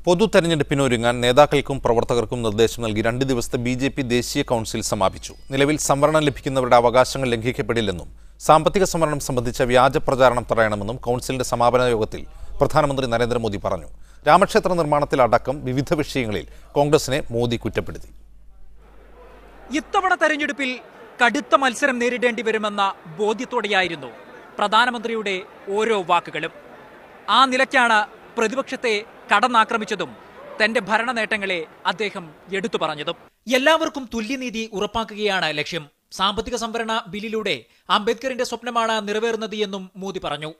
പൊതു തെരഞ്ഞെടുപ്പിനൊരുങ്ങാൻ നേതാക്കൾക്കും പ്രവർത്തകർക്കും നിർദ്ദേശം നൽകി 2 ദിവസത്തെ ബിജെപി ദേശീയ കൗൺസിൽ സമാപിച്ചു. നിലവിൽ സംവരണം ലഭിക്കുന്നവരുടെ അവകാശങ്ങൾ ലംഘിക്കപ്പെടില്ലെന്നും സാമ്പത്തിക സംവരണം സംബന്ധിച്ച വ്യാജ പ്രചാരണം തടയണമെന്നും കൗൺസിലിന്റെ സമാപന യോഗത്തിൽ പ്രധാനമന്ത്രി നരേന്ദ്രമോദി പറഞ്ഞു. രാമക്ഷേത്ര നിർമ്മാണത്തിലടക്കം വിവിധ വിഷയങ്ങളിൽ കോൺഗ്രസിനെ മോദി കുറ്റപ്പെടുത്തി. ഇത്തവണ തെരഞ്ഞെടുപ്പിൽ കടുത്ത മത്സരം നേരിടേണ്ടി വരുമെന്ന ബോധ്യത്തോടെയായിരുന്നു പ്രധാനമന്ത്രിയുടെ ഓരോ വാക്കുകളും. ആ നിലയ്ക്കാണ് പ്രതിപക്ഷത്തെ കടന്നാക്രമിച്ചതും തന്റെ ഭരണ നേട്ടങ്ങളെ അദ്ദേഹം എടുത്തു പറഞ്ഞതും. എല്ലാവർക്കും തുല്യനീതി ഉറപ്പാക്കുകയാണ് ലക്ഷ്യം. സാമ്പത്തിക സംവരണ ബില്ലിലൂടെ അംബേദ്കറിന്റെ സ്വപ്നമാണ് നിറവേറുന്നത് എന്നും മോദി പറഞ്ഞു.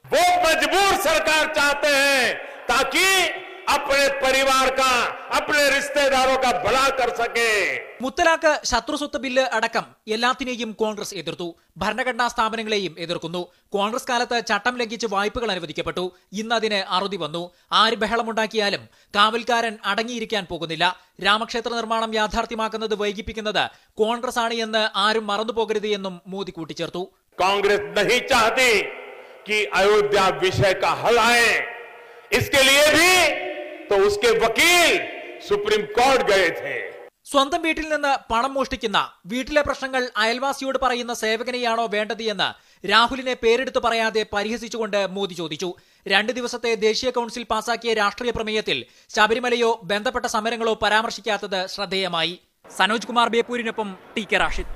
മുത്തലാഖ്, ശത്രുസ്വത്ത് ബില്ല് അടക്കം എല്ലാത്തിനെയും കോൺഗ്രസ് എതിർത്തു. ഭരണഘടനാ സ്ഥാപനങ്ങളെയും എതിർക്കുന്നു. കോൺഗ്രസ് കാലത്ത് ചട്ടം ലംഘിച്ച് വായ്പകൾ അനുവദിക്കപ്പെട്ടു. ഇന്ന് അതിന് അറുതി വന്നു. ആര് ബഹളമുണ്ടാക്കിയാലും കാവൽക്കാരൻ അടങ്ങിയിരിക്കാൻ പോകുന്നില്ല. രാമക്ഷേത്ര നിർമ്മാണം യാഥാർത്ഥ്യമാക്കുന്നത് വൈകിപ്പിക്കുന്നത് കോൺഗ്രസ് ആണ് എന്ന് ആരും മറന്നുപോകരുത് എന്നും മോദി കൂട്ടിച്ചേർത്തു. കോൺഗ്രസ് नहीं चाहती कि अयोध्या विषय का हल आए, इसके लिए भी तो उसके वकील सुप्रीम कोर्ट गए थे. സ്വന്തം വീട്ടിൽ നിന്ന് പണം മോഷ്ടിക്കുന്ന, വീട്ടിലെ പ്രശ്നങ്ങൾ അയൽവാസിയോട് പറയുന്ന സേവകനെയാണോ വേണ്ടത് എന്ന് രാഹുലിനെ പേരെടുത്ത് പറയാതെ പരിഹസിച്ചുകൊണ്ട് മോദി ചോദിച്ചു. 2 ദിവസത്തെ ദേശീയ കൗൺസിൽ പാസാക്കിയ രാഷ്ട്രീയ പ്രമേയത്തിൽ ശബരിമലയോ ബന്ധപ്പെട്ട സമരങ്ങളോ പരാമർശിക്കാത്തത് ശ്രദ്ധേയമായി. സനോജ് കുമാർ ബേപ്പൂരിനൊപ്പം ടി കെ റാഷിദ്.